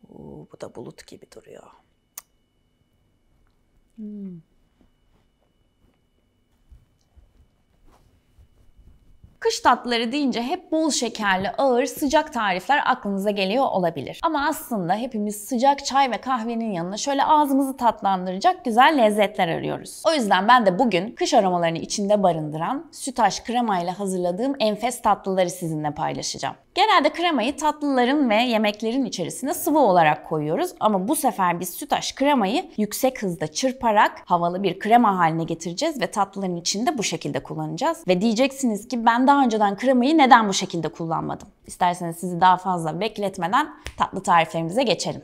Bu da bulut gibi duruyor. Kış tatlıları deyince hep bol şekerli, ağır, sıcak tarifler aklınıza geliyor olabilir. Ama aslında hepimiz sıcak çay ve kahvenin yanına şöyle ağzımızı tatlandıracak güzel lezzetler arıyoruz. O yüzden ben de bugün kış aromalarını içinde barındıran sütaş kremayla hazırladığım enfes tatlıları sizinle paylaşacağım. Genelde kremayı tatlıların ve yemeklerin içerisine sıvı olarak koyuyoruz ama bu sefer biz sütaş kremayı yüksek hızda çırparak havalı bir krema haline getireceğiz ve tatlıların içinde bu şekilde kullanacağız. Ve diyeceksiniz ki ben daha önceden kremayı neden bu şekilde kullanmadım? İsterseniz sizi daha fazla bekletmeden tatlı tariflerimize geçelim.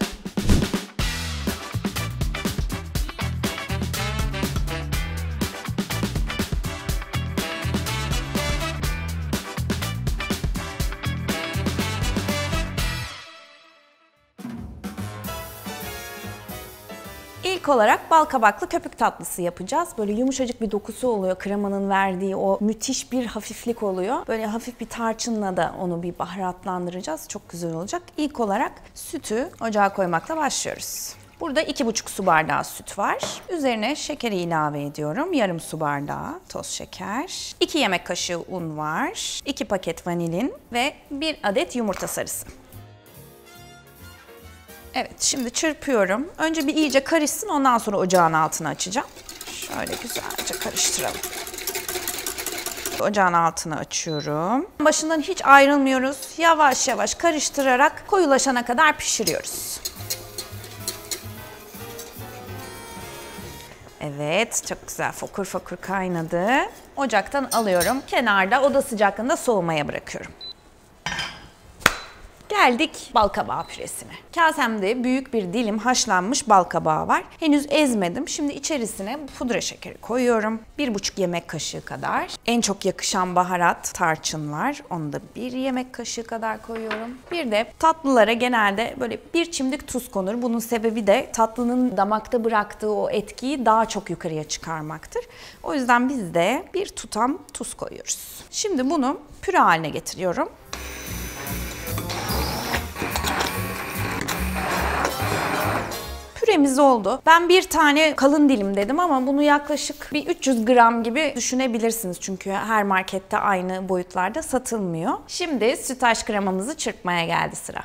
İlk olarak bal kabaklı köpük tatlısı yapacağız. Böyle yumuşacık bir dokusu oluyor. Kremanın verdiği o müthiş bir hafiflik oluyor. Böyle hafif bir tarçınla da onu bir baharatlandıracağız. Çok güzel olacak. İlk olarak sütü ocağa koymakla başlıyoruz. Burada 2,5 su bardağı süt var. Üzerine şekeri ilave ediyorum. Yarım su bardağı toz şeker. 2 yemek kaşığı un var. 2 paket vanilin ve 1 adet yumurta sarısı. Evet, şimdi çırpıyorum. Önce bir iyice karışsın, ondan sonra ocağın altını açacağım. Şöyle güzelce karıştıralım. Ocağın altını açıyorum. Başından hiç ayrılmıyoruz. Yavaş yavaş karıştırarak koyulaşana kadar pişiriyoruz. Evet, çok güzel fokur fokur kaynadı. Ocaktan alıyorum. Kenarda oda sıcaklığında soğumaya bırakıyorum. Geldik bal kabağı püresine. Kasemde büyük bir dilim haşlanmış bal kabağı var. Henüz ezmedim. Şimdi içerisine pudra şekeri koyuyorum. 1,5 yemek kaşığı kadar. En çok yakışan baharat tarçın var. Onu da 1 yemek kaşığı kadar koyuyorum. Bir de tatlılara genelde böyle 1 çimdik tuz konur. Bunun sebebi de tatlının damakta bıraktığı o etkiyi daha çok yukarıya çıkarmaktır. O yüzden biz de 1 tutam tuz koyuyoruz. Şimdi bunu püre haline getiriyorum. Püremiz oldu. Ben 1 tane kalın dilim dedim ama bunu yaklaşık bir 300 gram gibi düşünebilirsiniz. Çünkü her markette aynı boyutlarda satılmıyor. Şimdi sütaş kremamızı çırpmaya geldi sıra.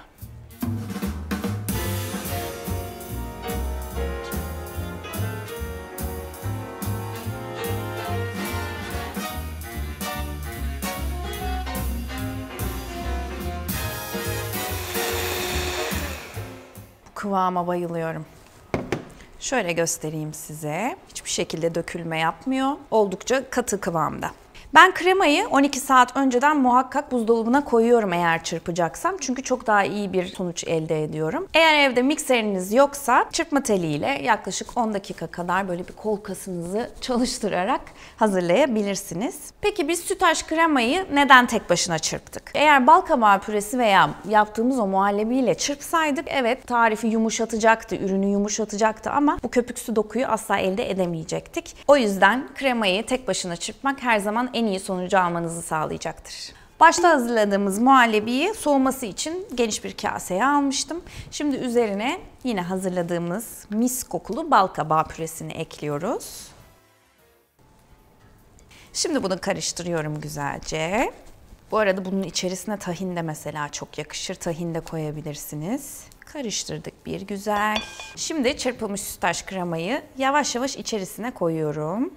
Bu kıvama bayılıyorum. Şöyle göstereyim size. Hiçbir şekilde dökülme yapmıyor. Oldukça katı kıvamda. Ben kremayı 12 saat önceden muhakkak buzdolabına koyuyorum eğer çırpacaksam. Çünkü çok daha iyi bir sonuç elde ediyorum. Eğer evde mikseriniz yoksa çırpma teliyle yaklaşık 10 dakika kadar böyle bir kol kasınızı çalıştırarak hazırlayabilirsiniz. Peki biz sütaş kremayı neden tek başına çırptık? Eğer bal kabağı püresi veya yaptığımız o muhallebiyle çırpsaydık evet tarifi yumuşatacaktı, ürünü yumuşatacaktı ama bu köpüksü dokuyu asla elde edemeyecektik. O yüzden kremayı tek başına çırpmak her zaman en iyi sonucu almanızı sağlayacaktır. Başta hazırladığımız muhallebiyi soğuması için geniş bir kaseye almıştım. Şimdi üzerine yine hazırladığımız mis kokulu bal kabağı püresini ekliyoruz. Şimdi bunu karıştırıyorum güzelce. Bu arada bunun içerisine tahin de mesela çok yakışır. Tahin de koyabilirsiniz. Karıştırdık bir güzel. Şimdi çırpılmış sütaş kremayı yavaş yavaş içerisine koyuyorum.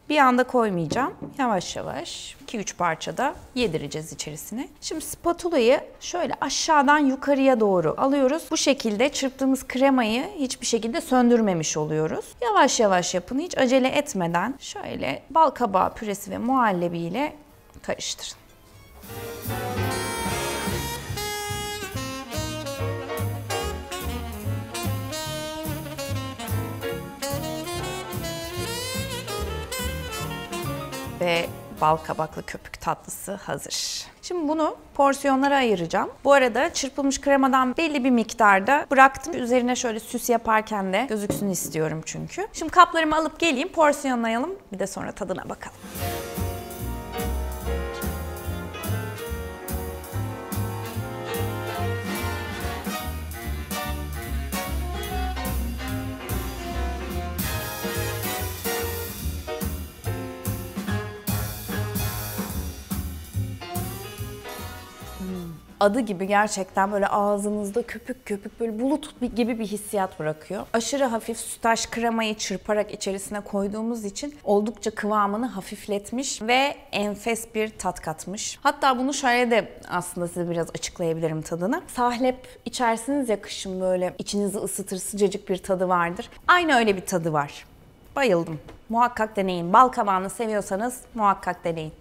Bir anda koymayacağım. Yavaş yavaş 2-3 parçada yedireceğiz içerisine. Şimdi spatulayı şöyle aşağıdan yukarıya doğru alıyoruz. Bu şekilde çırptığımız kremayı hiçbir şekilde söndürmemiş oluyoruz. Yavaş yavaş yapın. Hiç acele etmeden şöyle bal kabağı püresi ve muhallebi ile karıştırın. Ve bal kabaklı köpük tatlısı hazır. Şimdi bunu porsiyonlara ayıracağım. Bu arada çırpılmış kremadan belli bir miktarda bıraktım. Üzerine şöyle süs yaparken de gözüksün istiyorum çünkü. Şimdi kaplarımı alıp geleyim, porsiyonlayalım. Bir de sonra tadına bakalım. Adı gibi gerçekten böyle ağzınızda köpük köpük böyle bulut gibi bir hissiyat bırakıyor. Aşırı hafif sütaş kremayı çırparak içerisine koyduğumuz için oldukça kıvamını hafifletmiş ve enfes bir tat katmış. Hatta bunu şöyle de aslında size biraz açıklayabilirim tadını. Sahlep içersiniz ya kışın, böyle içinizi ısıtır, sıcacık bir tadı vardır. Aynı öyle bir tadı var. Bayıldım. Muhakkak deneyin. Bal kabağını seviyorsanız muhakkak deneyin.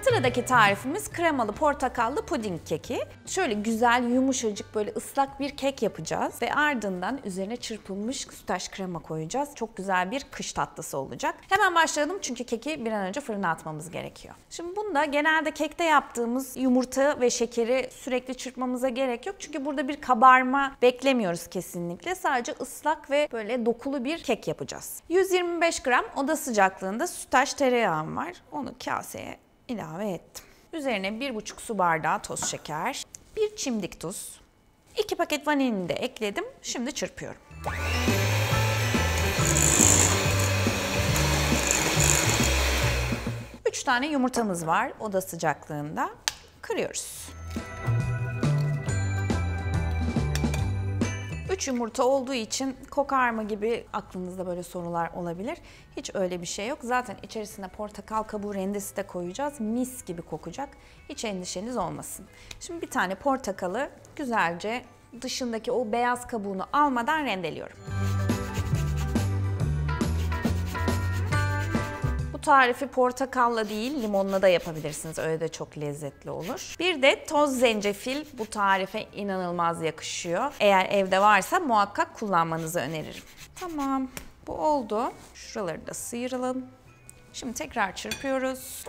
Sıradaki tarifimiz kremalı portakallı puding keki. Şöyle güzel, yumuşacık, böyle ıslak bir kek yapacağız ve ardından üzerine çırpılmış sütaş krema koyacağız. Çok güzel bir kış tatlısı olacak. Hemen başlayalım çünkü keki bir an önce fırına atmamız gerekiyor. Şimdi bunda genelde kekte yaptığımız yumurta ve şekeri sürekli çırpmamıza gerek yok. Çünkü burada bir kabarma beklemiyoruz kesinlikle. Sadece ıslak ve böyle dokulu bir kek yapacağız. 125 gram oda sıcaklığında sütaş tereyağım var. Onu kaseye ilave ettim. Üzerine 1,5 su bardağı toz şeker, 1 çimdik tuz, 2 paket vanilini de ekledim. Şimdi çırpıyorum. Üç tane yumurtamız var oda sıcaklığında. Kırıyoruz. 3 yumurta olduğu için kokar mı gibi aklınızda böyle sorular olabilir. Hiç öyle bir şey yok. Zaten içerisine portakal kabuğu rendesi de koyacağız. Mis gibi kokacak. Hiç endişeniz olmasın. Şimdi bir tane portakalı güzelce dışındaki o beyaz kabuğunu almadan rendeliyorum. Bu tarifi portakalla değil, limonla da yapabilirsiniz. Öyle de çok lezzetli olur. Bir de toz zencefil bu tarife inanılmaz yakışıyor. Eğer evde varsa muhakkak kullanmanızı öneririm. Tamam, bu oldu. Şuraları da sıyıralım. Şimdi tekrar çırpıyoruz.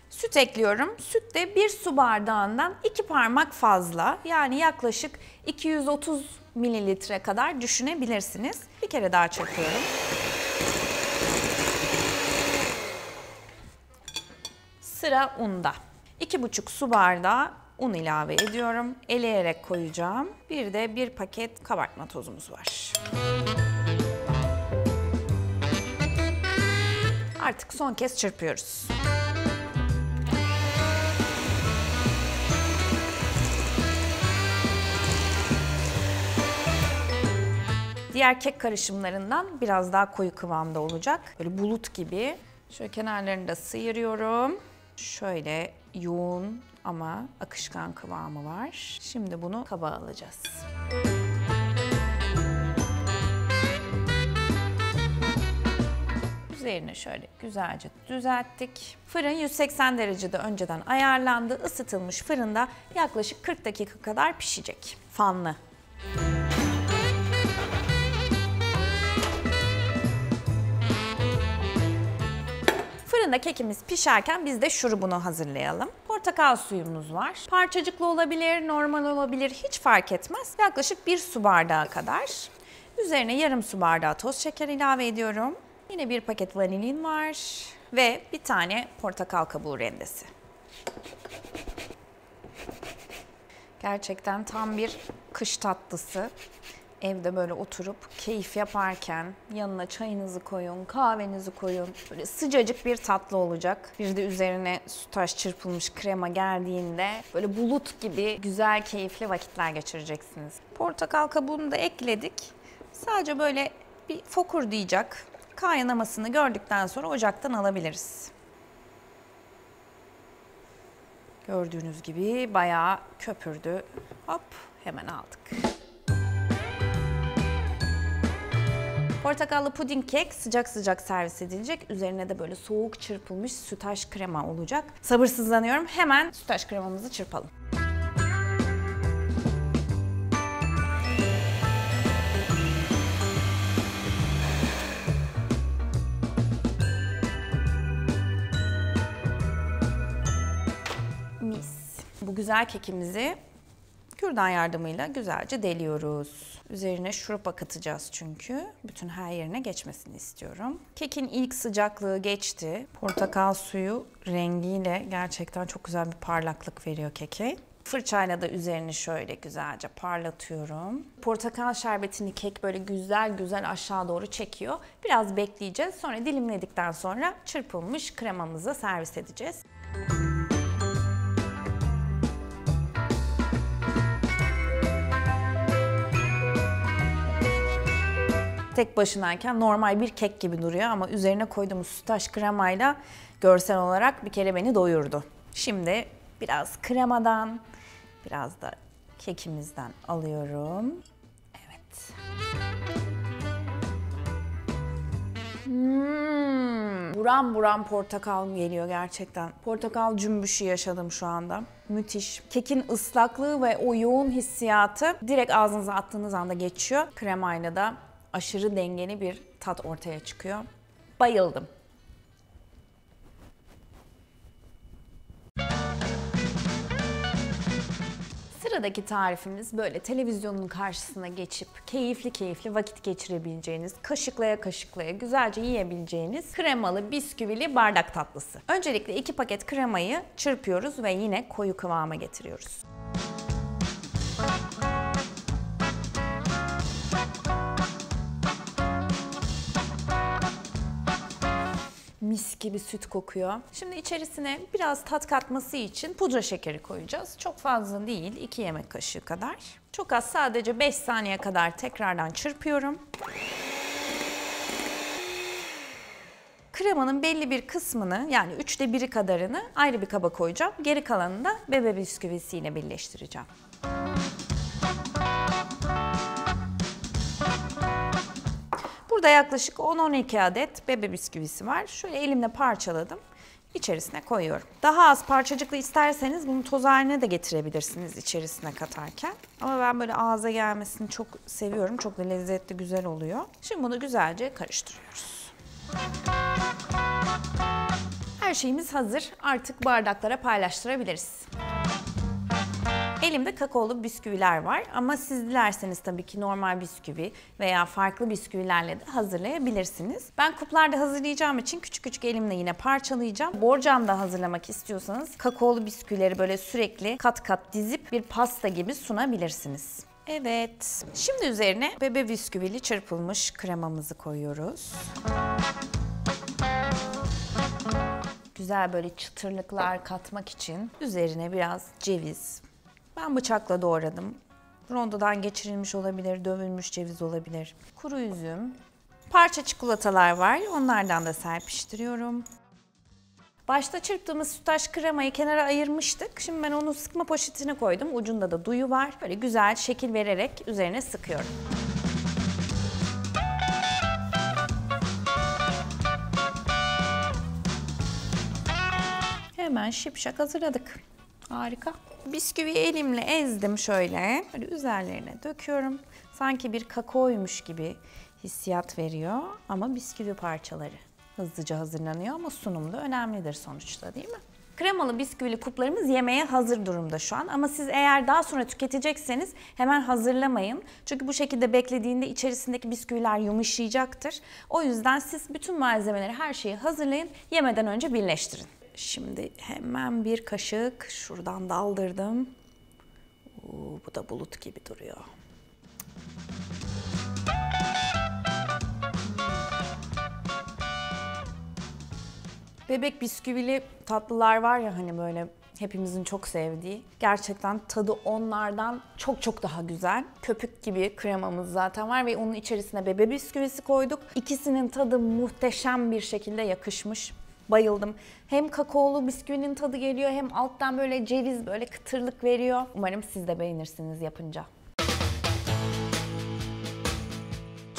Süt ekliyorum. Süt de 1 su bardağından 2 parmak fazla. Yani yaklaşık 230 mililitre kadar düşünebilirsiniz. Bir kere daha çırpıyorum. Sıra unda. 2,5 su bardağı un ilave ediyorum. Eleyerek koyacağım. Bir de 1 paket kabartma tozumuz var. Artık son kez çırpıyoruz. Diğer kek karışımlarından biraz daha koyu kıvamda olacak. Böyle bulut gibi. Şöyle kenarlarını da sıyırıyorum. Şöyle yoğun ama akışkan kıvamı var. Şimdi bunu kaba alacağız. Üzerine şöyle güzelce düzelttik. Fırın 180 derecede önceden ayarlandı. Isıtılmış fırında yaklaşık 40 dakika kadar pişecek. Fanlı. Fırında kekimiz pişerken biz de şurubunu hazırlayalım. Portakal suyumuz var. Parçacıklı olabilir, normal olabilir, hiç fark etmez. Yaklaşık 1 su bardağı kadar. Üzerine yarım su bardağı toz şeker ilave ediyorum. Yine 1 paket vanilin var ve bir tane portakal kabuğu rendesi. Gerçekten tam bir kış tatlısı. Evde böyle oturup keyif yaparken yanına çayınızı koyun, kahvenizi koyun. Böyle sıcacık bir tatlı olacak. Bir de üzerine sütaş çırpılmış krema geldiğinde böyle bulut gibi güzel, keyifli vakitler geçireceksiniz. Portakal kabuğunu da ekledik. Sadece böyle bir fokurdayacak. Kaynamasını gördükten sonra ocaktan alabiliriz. Gördüğünüz gibi bayağı köpürdü. Hop, hemen aldık. Portakallı puding kek sıcak sıcak servis edilecek. Üzerine de böyle soğuk çırpılmış sütaş krema olacak. Sabırsızlanıyorum. Hemen sütaş kremamızı çırpalım. Mis. Bu güzel kekimizi kürdan yardımıyla güzelce deliyoruz. Üzerine şurup akıtacağız çünkü. Bütün her yerine geçmesini istiyorum. Kekin ilk sıcaklığı geçti. Portakal suyu rengiyle gerçekten çok güzel bir parlaklık veriyor keke. Fırçayla da üzerini şöyle güzelce parlatıyorum. Portakal şerbetini kek böyle güzel güzel aşağı doğru çekiyor. Biraz bekleyeceğiz. Sonra dilimledikten sonra çırpılmış kremamızı servis edeceğiz. Tek başınayken normal bir kek gibi duruyor ama üzerine koyduğumuz sütlaç kremayla görsel olarak bir kere beni doyurdu. Şimdi biraz kremadan, biraz da kekimizden alıyorum. Evet. Buram buram portakal geliyor gerçekten. Portakal cümbüşü yaşadım şu anda. Müthiş. Kekin ıslaklığı ve o yoğun hissiyatı direkt ağzınıza attığınız anda geçiyor. Kremayla da aşırı dengeli bir tat ortaya çıkıyor. Bayıldım. Sıradaki tarifimiz böyle televizyonun karşısına geçip keyifli keyifli vakit geçirebileceğiniz, kaşıklaya kaşıklaya güzelce yiyebileceğiniz kremalı bisküvili bardak tatlısı. Öncelikle 2 paket kremayı çırpıyoruz ve yine koyu kıvama getiriyoruz. Mis gibi süt kokuyor. Şimdi içerisine biraz tat katması için pudra şekeri koyacağız. Çok fazla değil, 2 yemek kaşığı kadar. Çok az, sadece 5 saniye kadar tekrardan çırpıyorum. Kremanın belli bir kısmını, yani 3'te 1'i kadarını ayrı bir kaba koyacağım. Geri kalanını da bebe bisküvisiyle birleştireceğim. Burada yaklaşık 10-12 adet bebe bisküvisi var. Şöyle elimle parçaladım. İçerisine koyuyorum. Daha az parçacıklı isterseniz bunu toz haline de getirebilirsiniz içerisine katarken. Ama ben böyle ağza gelmesini çok seviyorum. Çok da lezzetli, güzel oluyor. Şimdi bunu güzelce karıştırıyoruz. Her şeyimiz hazır. Artık bardaklara paylaştırabiliriz. Elimde kakaolu bisküviler var ama siz dilerseniz tabii ki normal bisküvi veya farklı bisküvilerle de hazırlayabilirsiniz. Ben kuplarda hazırlayacağım için küçük küçük elimle yine parçalayacağım. Borcamda hazırlamak istiyorsanız kakaolu bisküvileri böyle sürekli kat kat dizip bir pasta gibi sunabilirsiniz. Evet, şimdi üzerine bebe bisküvili çırpılmış kremamızı koyuyoruz. Güzel böyle çıtırlıklar katmak için üzerine biraz ceviz. Ben bıçakla doğradım. Rondodan geçirilmiş olabilir, dövülmüş ceviz olabilir. Kuru üzüm. Parça çikolatalar var. Onlardan da serpiştiriyorum. Başta çırptığımız sütlaç kremayı kenara ayırmıştık. Şimdi ben onu sıkma poşetine koydum. Ucunda da duyu var. Böyle güzel şekil vererek üzerine sıkıyorum. Hemen şipşak hazırladık. Harika. Bisküviyi elimle ezdim şöyle. Böyle üzerlerine döküyorum. Sanki bir kakaoymuş gibi hissiyat veriyor. Ama bisküvi parçaları hızlıca hazırlanıyor ama sunum da önemlidir sonuçta, değil mi? Kremalı bisküvili kuplarımız yemeğe hazır durumda şu an. Ama siz eğer daha sonra tüketecekseniz hemen hazırlamayın. Çünkü bu şekilde beklediğinde içerisindeki bisküviler yumuşayacaktır. O yüzden siz bütün malzemeleri, her şeyi hazırlayın. Yemeden önce birleştirin. Şimdi hemen bir kaşık şuradan daldırdım. Bu da bulut gibi duruyor. Bebek bisküvili tatlılar var ya hani böyle hepimizin çok sevdiği. Gerçekten tadı onlardan çok çok daha güzel. Köpük gibi kremamız zaten var ve onun içerisine bebe bisküvisi koyduk. İkisinin tadı muhteşem bir şekilde yakışmış. Bayıldım. Hem kakaolu bisküvinin tadı geliyor hem alttan böyle ceviz böyle kıtırlık veriyor. Umarım siz de beğenirsiniz yapınca.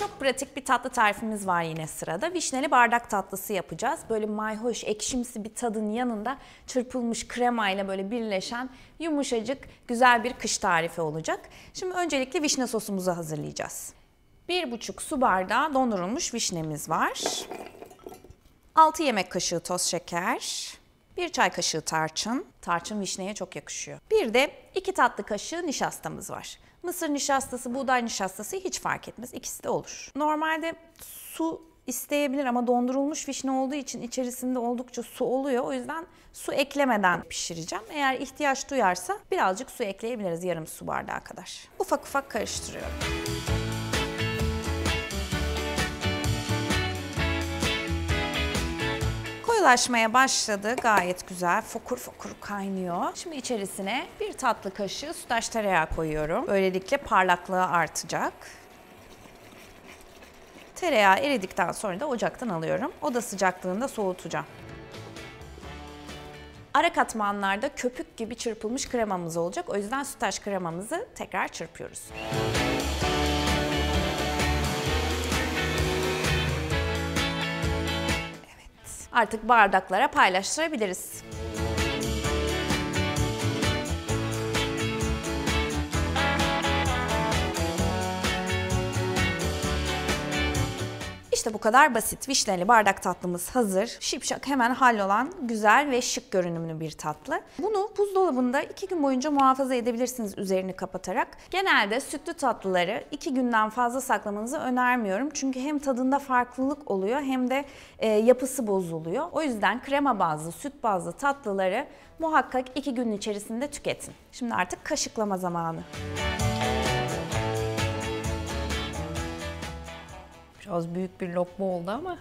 Çok pratik bir tatlı tarifimiz var yine sırada. Vişneli bardak tatlısı yapacağız. Böyle mayhoş, ekşimsi bir tadın yanında çırpılmış kremayla böyle birleşen yumuşacık güzel bir kış tarifi olacak. Şimdi öncelikle vişne sosumuzu hazırlayacağız. 1,5 su bardağı dondurulmuş vişnemiz var. 6 yemek kaşığı toz şeker, 1 çay kaşığı tarçın. Tarçın vişneye çok yakışıyor. Bir de 2 tatlı kaşığı nişastamız var. Mısır nişastası, buğday nişastası hiç fark etmez. İkisi de olur. Normalde su isteyebilir ama dondurulmuş vişne olduğu için içerisinde oldukça su oluyor. O yüzden su eklemeden pişireceğim. Eğer ihtiyaç duyarsa birazcık su ekleyebiliriz, yarım su bardağı kadar. Ufak ufak karıştırıyorum. Koyulaşmaya başladı. Gayet güzel. Fokur fokur kaynıyor. Şimdi içerisine bir tatlı kaşığı sütlaç tereyağı koyuyorum. Böylelikle parlaklığı artacak. Tereyağı eridikten sonra da ocaktan alıyorum. Oda sıcaklığında soğutacağım. Ara katmanlarda köpük gibi çırpılmış kremamız olacak. O yüzden sütlaç kremamızı tekrar çırpıyoruz. Evet. Artık bardaklara paylaştırabiliriz. İşte bu kadar basit. Vişneli bardak tatlımız hazır. Şipşak hemen hallolan güzel ve şık görünümlü bir tatlı. Bunu buzdolabında 2 gün boyunca muhafaza edebilirsiniz üzerini kapatarak. Genelde sütlü tatlıları 2 günden fazla saklamanızı önermiyorum. Çünkü hem tadında farklılık oluyor hem de yapısı bozuluyor. O yüzden krema bazlı, süt bazlı tatlıları muhakkak 2 gün içerisinde tüketin. Şimdi artık kaşıklama zamanı. Biraz büyük bir lokma oldu ama.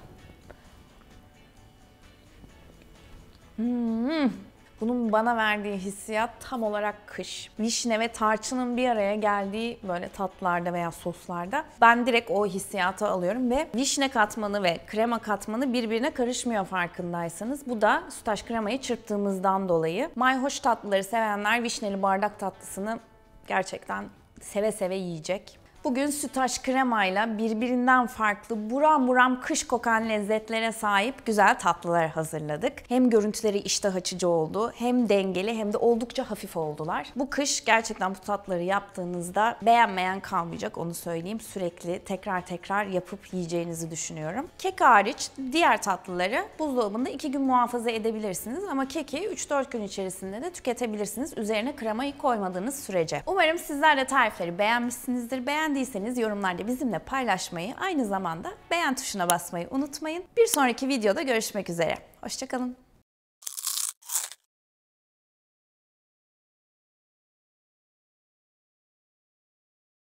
Bunun bana verdiği hissiyat tam olarak kış. Vişne ve tarçının bir araya geldiği böyle tatlılarda veya soslarda ben direkt o hissiyatı alıyorum ve vişne katmanı ve krema katmanı birbirine karışmıyor farkındaysanız. Bu da sütlaç kremayı çırptığımızdan dolayı. Mayhoş tatlıları sevenler vişneli bardak tatlısını gerçekten seve seve yiyecek. Bugün sütlaç kremayla birbirinden farklı, buram buram kış kokan lezzetlere sahip güzel tatlılar hazırladık. Hem görüntüleri iştah açıcı oldu, hem dengeli hem de oldukça hafif oldular. Bu kış gerçekten bu tatlıları yaptığınızda beğenmeyen kalmayacak, onu söyleyeyim. Sürekli tekrar tekrar yapıp yiyeceğinizi düşünüyorum. Kek hariç diğer tatlıları buzdolabında 2 gün muhafaza edebilirsiniz ama keki 3-4 gün içerisinde de tüketebilirsiniz üzerine kremayı koymadığınız sürece. Umarım sizler de tarifleri beğenmişsinizdir. Beğendiyseniz yorumlarda bizimle paylaşmayı, aynı zamanda beğen tuşuna basmayı unutmayın. Bir sonraki videoda görüşmek üzere. Hoşça kalın.